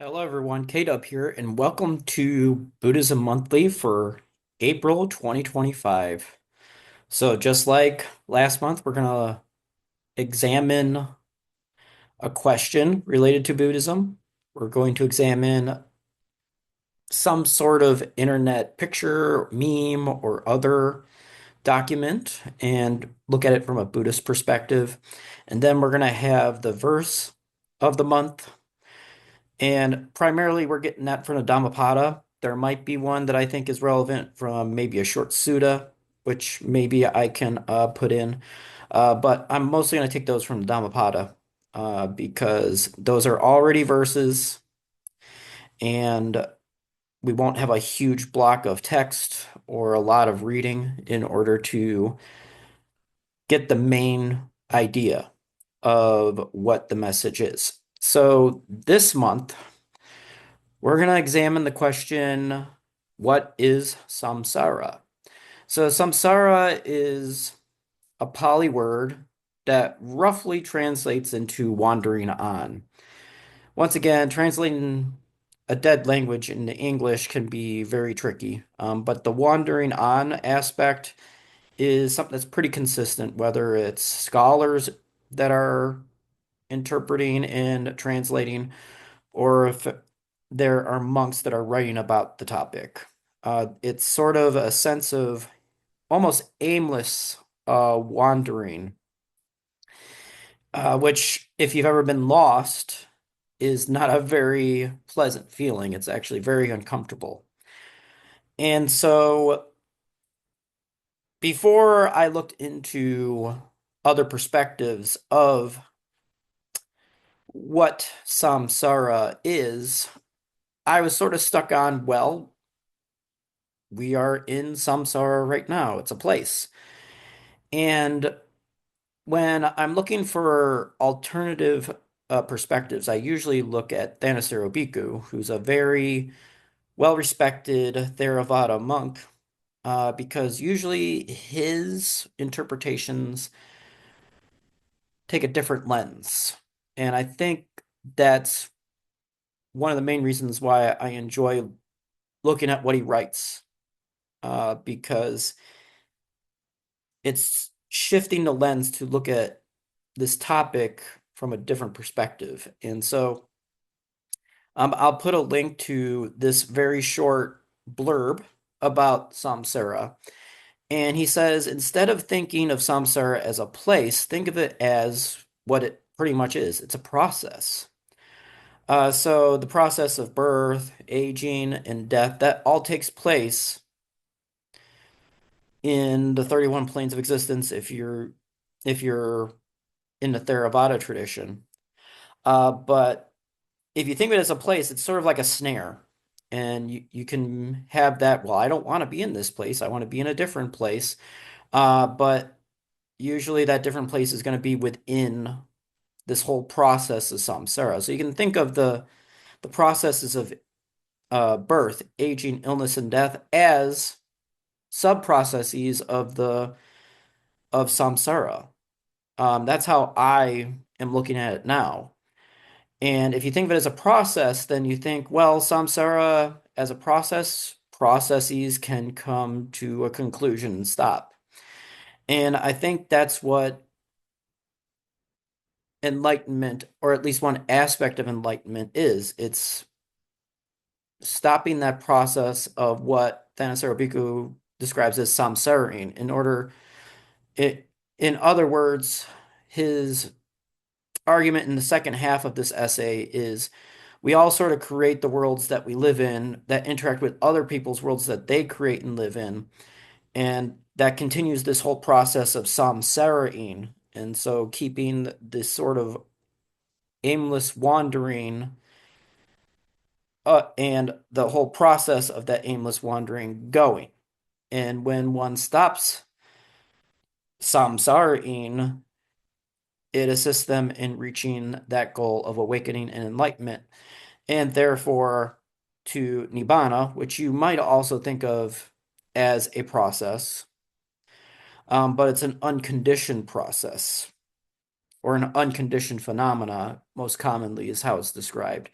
Hello, everyone. Kate up here, and welcome to Buddhism Monthly for April 2025. So, just like last month, we're going to examine a question related to Buddhism. We're going to examine some sort of internet picture, meme, or other document and look at it from a Buddhist perspective. And then we're going to have the verse of the month. And primarily, we're getting that from the Dhammapada. There might be one that I think is relevant from maybe a short sutta, which maybe I can put in. But I'm mostly going to take those from the Dhammapada because those are already verses and we won't have a huge block of text or a lot of reading in order to get the main idea of what the message is. So this month, we're going to examine the question, what is samsara? So, samsara is a Pali word that roughly translates into wandering on. Once again, translating a dead language into English can be very tricky, but the wandering on aspect is something that's pretty consistent, whether it's scholars that are interpreting and translating or if there are monks that are writing about the topic. It's sort of a sense of almost aimless wandering, which, if you've ever been lost, is not a very pleasant feeling. It's actually very uncomfortable. And so, before I looked into other perspectives of what samsara is, I was sort of stuck on, well, we are in Samsara right now. It's a place. And when I'm looking for alternative perspectives, I usually look at Thanissaro Bhikkhu, who's a very well-respected Theravada monk, because usually his interpretations take a different lens. And I think that's one of the main reasons why I enjoy looking at what he writes, because it's shifting the lens to look at this topic from a different perspective. And so I'll put a link to this very short blurb about samsara. And he says, instead of thinking of samsara as a place, think of it as what it pretty much is. It's a process. So the process of birth, aging, and death, that all takes place in the 31 planes of existence if you're in the Theravada tradition. But if you think of it as a place, it's sort of like a snare. And you can have that, well, I don't want to be in this place. I want to be in a different place. But usually that different place is going to be within this whole process of samsara. So you can think of the processes of birth, aging, illness, and death as sub-processes of samsara. That's how I am looking at it now. And if you think of it as a process, then you think, well, samsara as a process, processes can come to a conclusion and stop. And I think that's what enlightenment, or at least one aspect of enlightenment, is. It's stopping that process of what Thanissaro Bhikkhu describes as samsaring it, in other words, his argument in the second half of this essay is we all sort of create the worlds that we live in that interact with other people's worlds that they create and live in. And that continues this whole process of samsaraing. And so keeping this sort of aimless wandering and the whole process of that aimless wandering going. And when one stops samsaraing, it assists them in reaching that goal of awakening and enlightenment, and therefore to nibbana, which you might also think of as a process, but it's an unconditioned process or an unconditioned phenomena, most commonly is how it's described.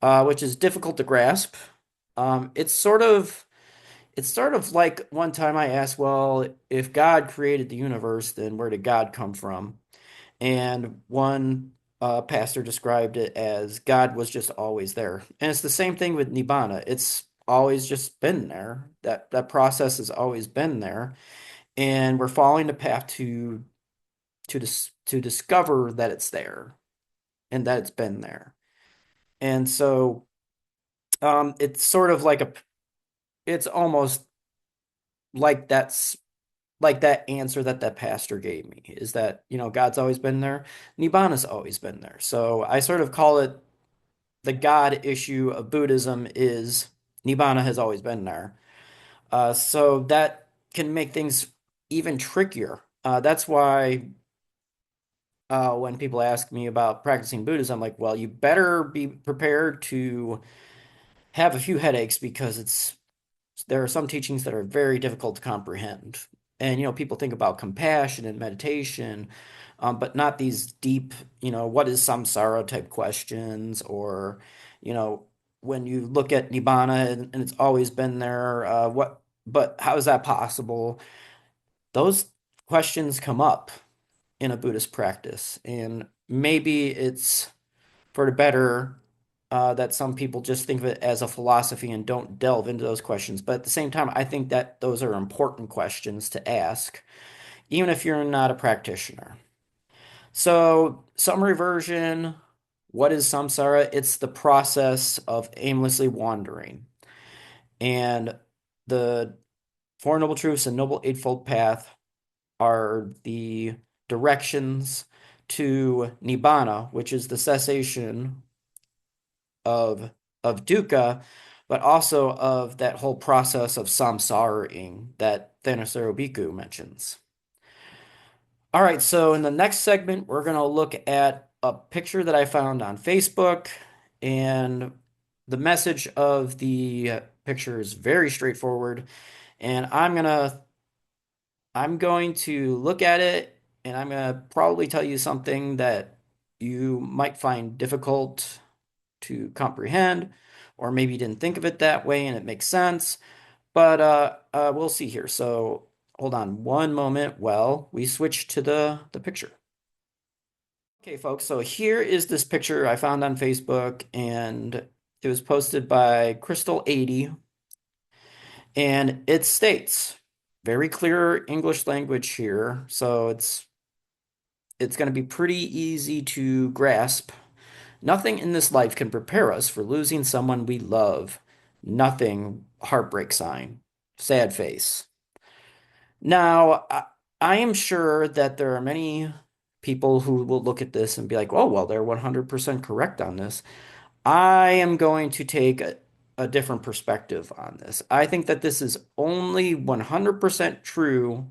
which is difficult to grasp. Um, it's sort of it's sort of like one time I asked, well, if God created the universe, then where did God come from? And one pastor described it as God was just always there. And it's the same thing with Nibbana. It's always just been there. That process has always been there. And we're following the path to discover that it's there and that it's been there. And so it's sort of like it's almost like like that answer that that pastor gave me is that, God's always been there. Nibbana's always been there. So I sort of call it the God issue of Buddhism is Nibbana has always been there. So that can make things even trickier. That's why when people ask me about practicing Buddhism, I'm like, well, you better be prepared to have a few headaches because there are some teachings that are very difficult to comprehend. And, people think about compassion and meditation, but not these deep, what is samsara type questions, or, you know, when you look at Nibbana and it's always been there, but how is that possible? Those questions come up in a Buddhist practice. And maybe it's for the better that some people just think of it as a philosophy and don't delve into those questions. But at the same time, I think that those are important questions to ask, even if you're not a practitioner. So, summary version, what is samsara? It's the process of aimlessly wandering. And the Four Noble Truths and Noble Eightfold Path are the directions to Nibbana, which is the cessation of dukkha, but also of that whole process of samsaraing that Thanissaro Bhikkhu mentions. All right, so in the next segment, we're going to look at a picture that I found on Facebook, and the message of the picture is very straightforward, and I'm going to look at it and I'm going to probably tell you something that you might find difficult to comprehend, or maybe you didn't think of it that way and it makes sense. But we'll see here. So hold on one moment while we switch to the picture. Okay, folks. So here is this picture I found on Facebook, and it was posted by Crystal80, and it states very clear English language here. So it's going to be pretty easy to grasp. Nothing in this life can prepare us for losing someone we love. Nothing, heartbreak sign, sad face. Now, I am sure that there are many people who will look at this and be like, oh, well, they're 100% correct on this. I am going to take a different perspective on this. I think that this is only 100% true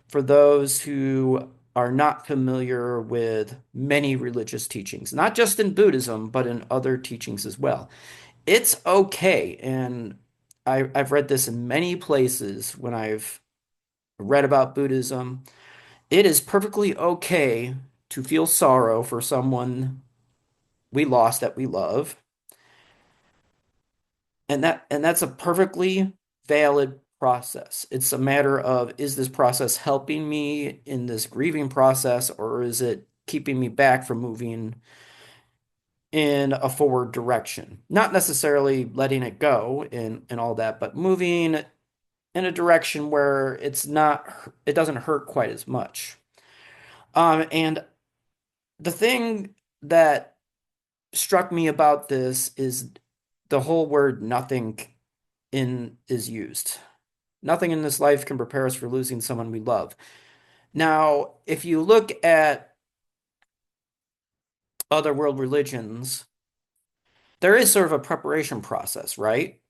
for those who are not familiar with many religious teachings, not just in Buddhism, but in other teachings as well. It's okay, and I've read this in many places when I've read about Buddhism. It is perfectly okay to feel sorrow for someone we lost that we love, and that's a perfectly valid process. It's a matter of, is this process helping me in this grieving process, or is it keeping me back from moving in a forward direction? Not necessarily letting it go and all that, but moving in a direction where it doesn't hurt quite as much. And the thing that struck me about this is the whole word nothing in is used. Nothing in this life can prepare us for losing someone we love. Now, if you look at other world religions, there is sort of a preparation process, right?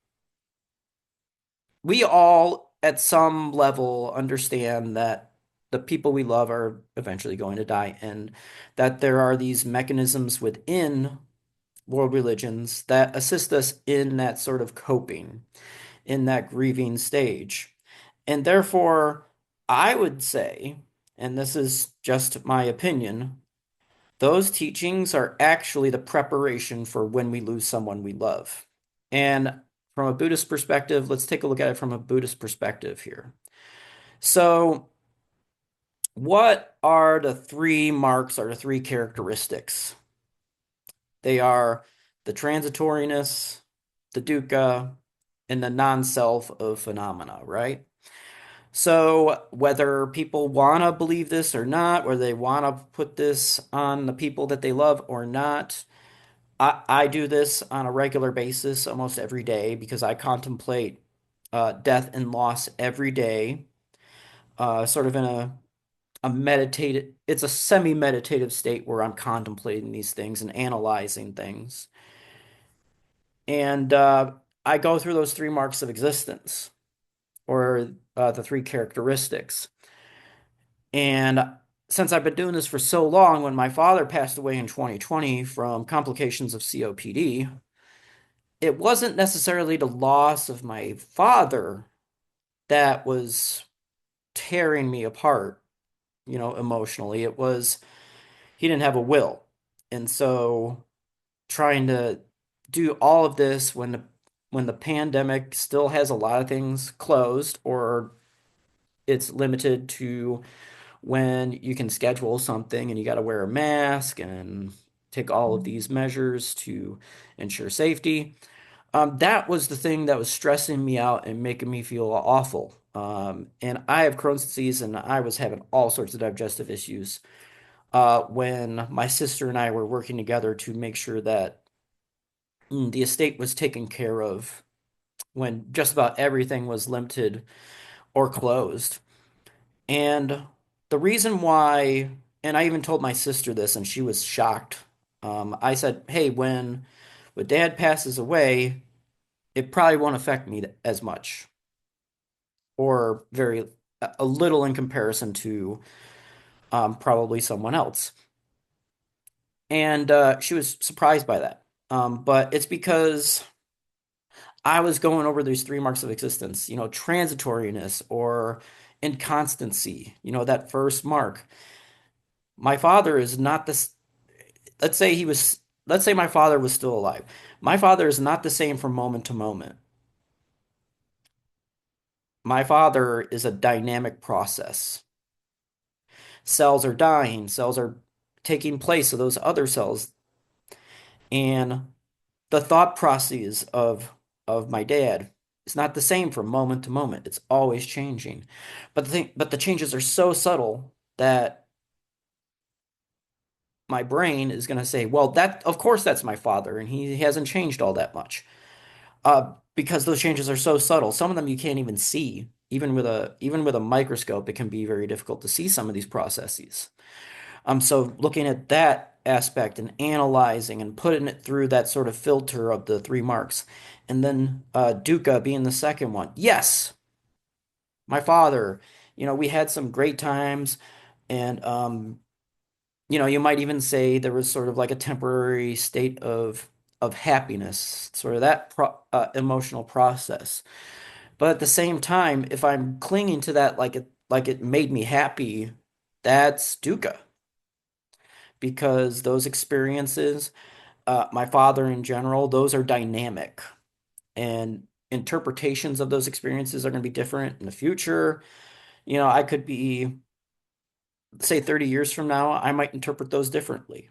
We all, at some level, understand that the people we love are eventually going to die, and that there are these mechanisms within world religions that assist us in that sort of coping, in that grieving stage. And therefore, I would say, and this is just my opinion, those teachings are actually the preparation for when we lose someone we love. And from a Buddhist perspective, let's take a look at it from a Buddhist perspective here. So, what are the three marks or the three characteristics? They are the transitoriness, the dukkha, and the non-self of phenomena, right? So whether people want to believe this or not, or they want to put this on the people that they love or not, I do this on a regular basis almost every day because I contemplate death and loss every day, sort of in a meditative, it's a semi-meditative state where I'm contemplating these things and analyzing things. And I go through those three marks of existence or the three characteristics. And since I've been doing this for so long, when my father passed away in 2020 from complications of COPD, it wasn't necessarily the loss of my father that was tearing me apart, emotionally. It was he didn't have a will. And so trying to do all of this when the pandemic still has a lot of things closed or it's limited to when you can schedule something and you got to wear a mask and take all of these measures to ensure safety. That was the thing that was stressing me out and making me feel awful. And I have Crohn's disease and I was having all sorts of digestive issues when my sister and I were working together to make sure that the estate was taken care of when just about everything was limited or closed. And the reason why, and I even told my sister this, and she was shocked. I said, "Hey, when Dad passes away, it probably won't affect me as much, or very a little in comparison to probably someone else." And she was surprised by that. But it's because I was going over these three marks of existence, transitoriness or inconstancy, that first mark. My father is not this. Let's say my father was still alive. My father is not the same from moment to moment. My father is a dynamic process. Cells are dying, cells are taking place of those other cells, and the thought processes of my dad is not the same from moment to moment. It's always changing. But the changes are so subtle that my brain is going to say, well, that of course that's my father, and he hasn't changed all that much. Because those changes are so subtle. Some of them you can't even see. Even with a microscope, it can be very difficult to see some of these processes. So looking at that aspect and analyzing and putting it through that sort of filter of the three marks, and then dukkha being the second one. Yes, my father. We had some great times, and you might even say there was sort of like a temporary state of happiness, sort of that emotional process. But at the same time, if I'm clinging to that like it made me happy, that's dukkha because those experiences, my father in general, those are dynamic and interpretations of those experiences are going to be different in the future. I could be, say, 30 years from now, I might interpret those differently,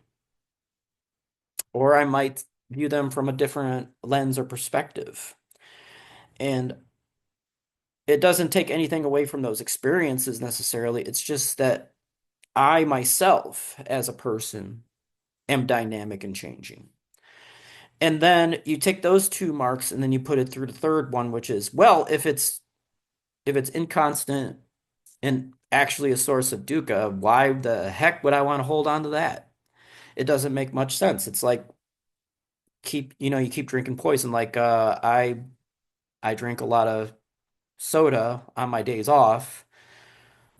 or I might view them from a different lens or perspective. And it doesn't take anything away from those experiences necessarily. It's just that I myself, as a person, am dynamic and changing. And then you take those two marks and then you put it through the third one, which is, well, if it's inconstant and actually a source of dukkha, why the heck would I want to hold on to that? It doesn't make much sense. It's like you keep drinking poison. Like I drink a lot of soda on my days off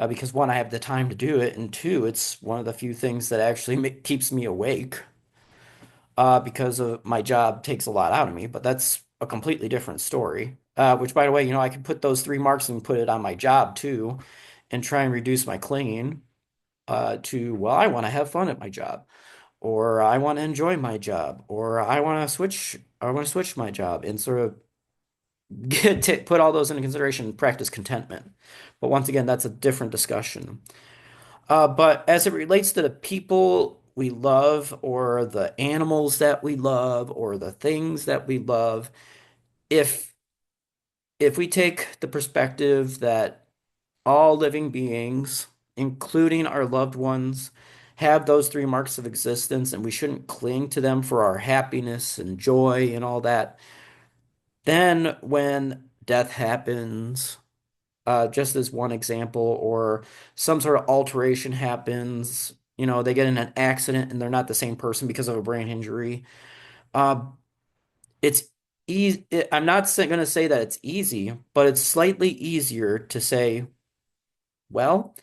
because one, I have the time to do it, and two, it's one of the few things that actually keeps me awake because of my job takes a lot out of me. But that's a completely different story. Which, by the way, I can put those three marks and put it on my job too, and try and reduce my clinging to, well, I want to have fun at my job. or I want to enjoy my job, or I want to switch my job and sort of put all those into consideration and practice contentment. But once again, that's a different discussion. But as it relates to the people we love, or the animals that we love, or the things that we love, if if we take the perspective that all living beings, including our loved ones, have those three marks of existence, and we shouldn't cling to them for our happiness and joy and all that, then when death happens, just as one example, or some sort of alteration happens, they get in an accident and they're not the same person because of a brain injury. Uh, it's easy. I'm not going to say that it's easy, but it's slightly easier to say, well,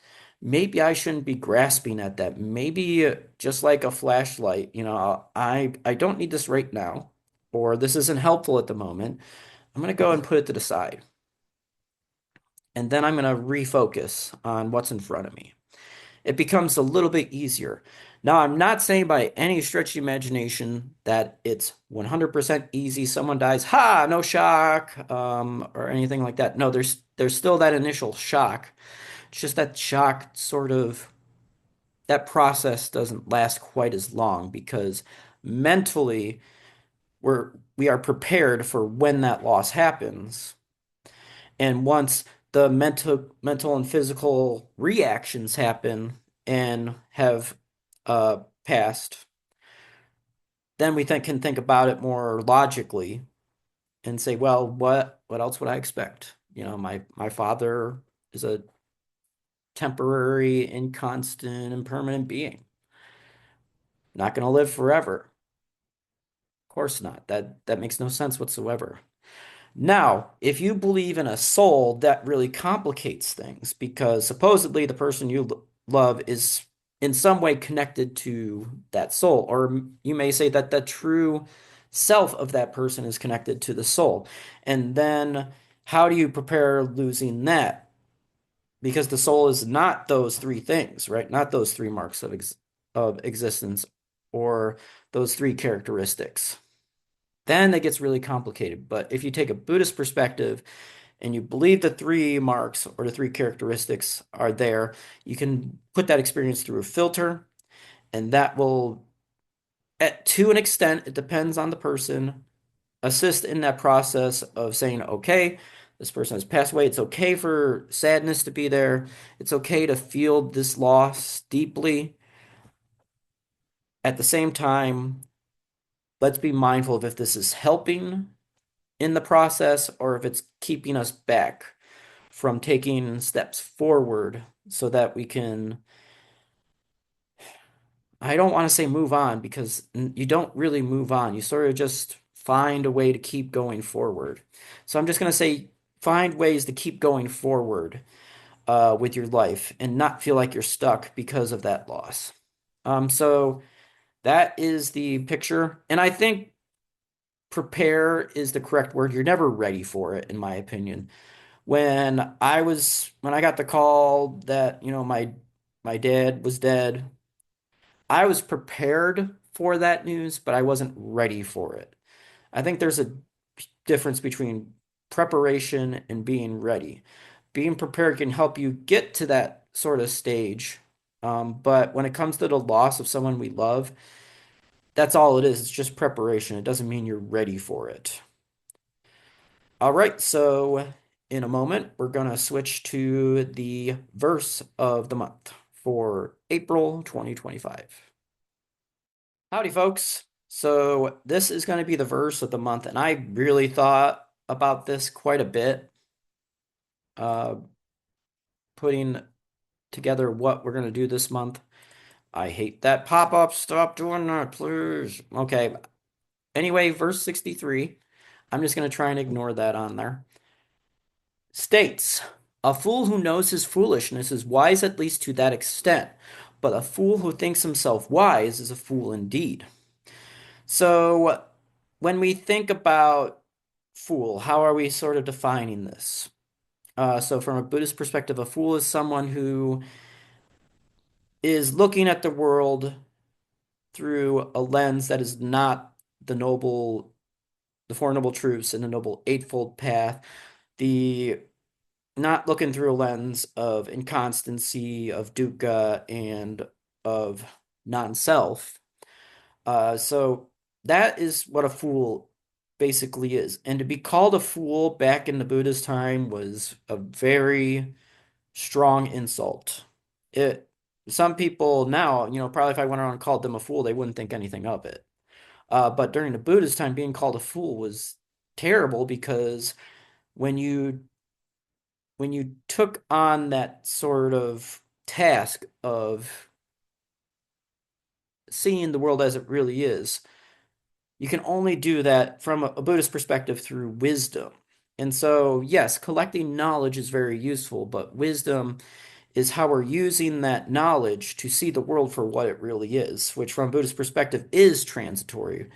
maybe I shouldn't be grasping at that. Maybe just like a flashlight, I don't need this right now, or this isn't helpful at the moment. I'm going to go and put it to the side, and then I'm going to refocus on what's in front of me. It becomes a little bit easier. Now, I'm not saying by any stretch of the imagination that it's 100% easy. Someone dies, ha, no shock, or anything like that. No, there's still that initial shock. It's just that shock sort of that process doesn't last quite as long because mentally we are prepared for when that loss happens. And once the mental and physical reactions happen and have passed, then can think about it more logically and say, well, what else would I expect? My father is a temporary, inconstant, and permanent being. Not going to live forever. Of course not. That makes no sense whatsoever. Now, if you believe in a soul, that really complicates things because supposedly the person you love is in some way connected to that soul, or you may say that the true self of that person is connected to the soul. And then how do you prepare losing that? Because the soul is not those three things, right? Not those three marks of existence or those three characteristics. Then it gets really complicated. But if you take a Buddhist perspective and you believe the three marks or the three characteristics are there, you can put that experience through a filter, and that will, to an extent, it depends on the person, assist in that process of saying, okay, this person has passed away. It's okay for sadness to be there. It's okay to feel this loss deeply. At the same time, let's be mindful of if this is helping in the process or if it's keeping us back from taking steps forward so that we can, I don't want to say move on because you don't really move on. You sort of just find a way to keep going forward. So I'm just going to say find ways to keep going forward with your life and not feel like you're stuck because of that loss. So that is the picture. And I think prepare is the correct word. You're never ready for it, in my opinion. When I got the call that, my dad was dead, I was prepared for that news, but I wasn't ready for it. I think there's a difference between preparation and being ready. Being prepared can help you get to that sort of stage. But when it comes to the loss of someone we love, that's all it is. It's just preparation. It doesn't mean you're ready for it. All right, so in a moment, we're going to switch to the verse of the month for April 2025. Howdy, folks. So, this is going to be the verse of the month, and I really thought about this quite a bit, uh, putting together what we're going to do this month. I hate that pop-up. Stop doing that, please. Okay. Anyway, verse 63. I'm just going to try and ignore that on there. States, a fool who knows his foolishness is wise at least to that extent, but a fool who thinks himself wise is a fool indeed. So, when we think about fool, how are we sort of defining this? So, from a Buddhist perspective, a fool is someone who is looking at the world through a lens that is not the noble, the Four Noble Truths and the Noble Eightfold Path, the not looking through a lens of inconstancy, of dukkha, and of non-self. So that is what a fool basically is. And to be called a fool back in the Buddha's time was a very strong insult. It Some people now, probably if I went around and called them a fool, they wouldn't think anything of it. But during the Buddha's time, being called a fool was terrible because when you when you took on that sort of task of seeing the world as it really is, you can only do that from a Buddhist perspective through wisdom. And so, yes, collecting knowledge is very useful, but wisdom is how we're using that knowledge to see the world for what it really is, which from a Buddhist perspective is transitory,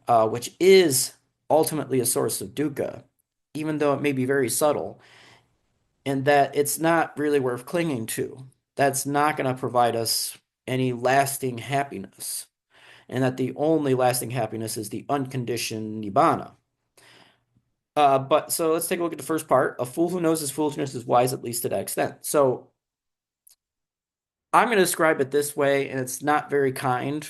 which is ultimately a source of dukkha, even though it may be very subtle, and that it's not really worth clinging to. That's not going to provide us any lasting happiness, and that the only lasting happiness is the unconditioned nibbana. But so let's take a look at the first part. A fool who knows his foolishness is wise, at least to that extent. So I'm going to describe it this way, and it's not very kind.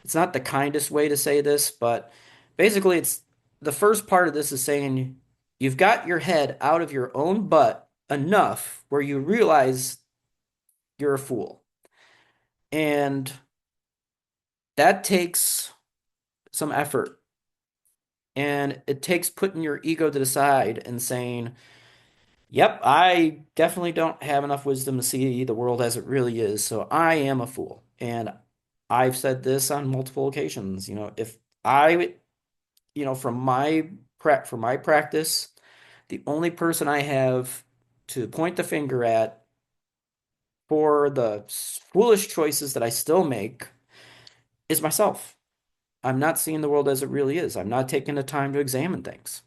It's not the kindest way to say this, but basically, it's the first part of this is saying you've got your head out of your own butt enough where you realize you're a fool. And that takes some effort. And it takes putting your ego to the side and saying, yep, I definitely don't have enough wisdom to see the world as it really is, so I am a fool. And I've said this on multiple occasions. If I, from my practice, the only person I have to point the finger at for the foolish choices that I still make is myself. I'm not seeing the world as it really is. I'm not taking the time to examine things.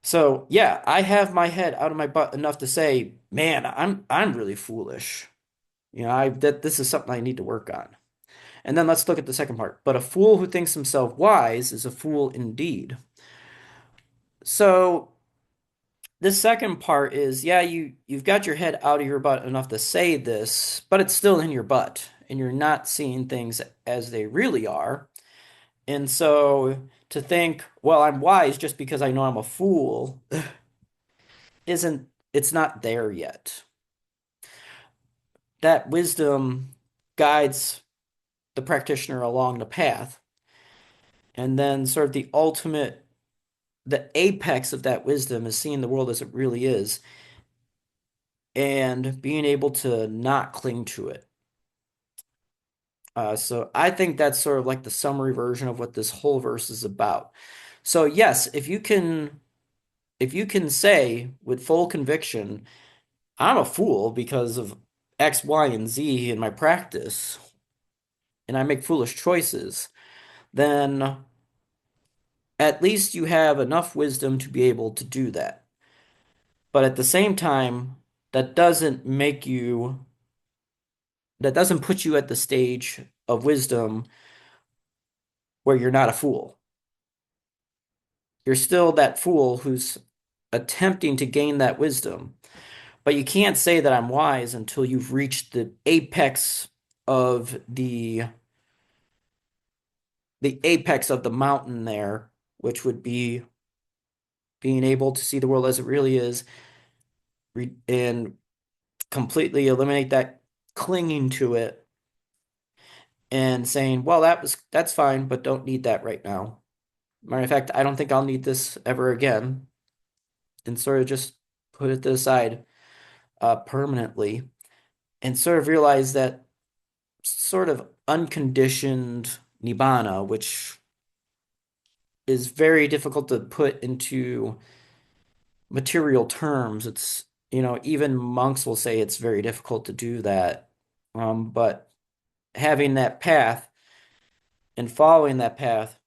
So yeah, I have my head out of my butt enough to say, man, I'm really foolish. I that this is something I need to work on. And then let's look at the second part. But a fool who thinks himself wise is a fool indeed. So the second part is, yeah, you've got your head out of your butt enough to say this, but it's still in your butt, and you're not seeing things as they really are. And so to think, well, I'm wise just because I know I'm a fool isn't it's not there yet. That wisdom guides the practitioner along the path. And then sort of the apex of that wisdom is seeing the world as it really is and being able to not cling to it. So I think that's sort of like the summary version of what this whole verse is about. So yes, if you can say with full conviction, I'm a fool because of X, Y, and Z in my practice, and I make foolish choices, then at least you have enough wisdom to be able to do that. But at the same time, that doesn't make you, that doesn't put you at the stage of wisdom where you're not a fool. You're still that fool who's attempting to gain that wisdom. But you can't say that I'm wise until you've reached the apex of the apex of the mountain there, which would be being able to see the world as it really is and completely eliminate that clinging to it and saying, well, that's fine, but don't need that right now. Matter of fact, I don't think I'll need this ever again, and sort of just put it to the side permanently, and sort of realize that sort of unconditioned nibbana, which is very difficult to put into material terms. Even monks will say it's very difficult to do that. But having that path and following that path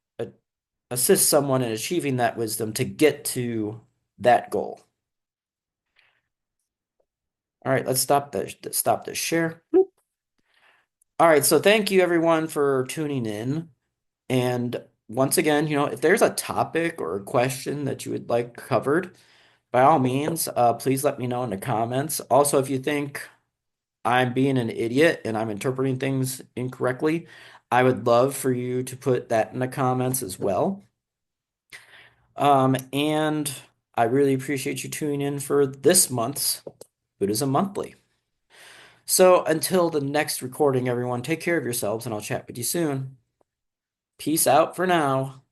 assists someone in achieving that wisdom to get to that goal. All right, let's stop the share. All right, so thank you everyone for tuning in. And once again, if there's a topic or a question that you would like covered, by all means, please let me know in the comments. Also, if you think I'm being an idiot and I'm interpreting things incorrectly, I would love for you to put that in the comments as well. And I really appreciate you tuning in for this month's Buddhism Monthly. So until the next recording, everyone, take care of yourselves and I'll chat with you soon. Peace out for now.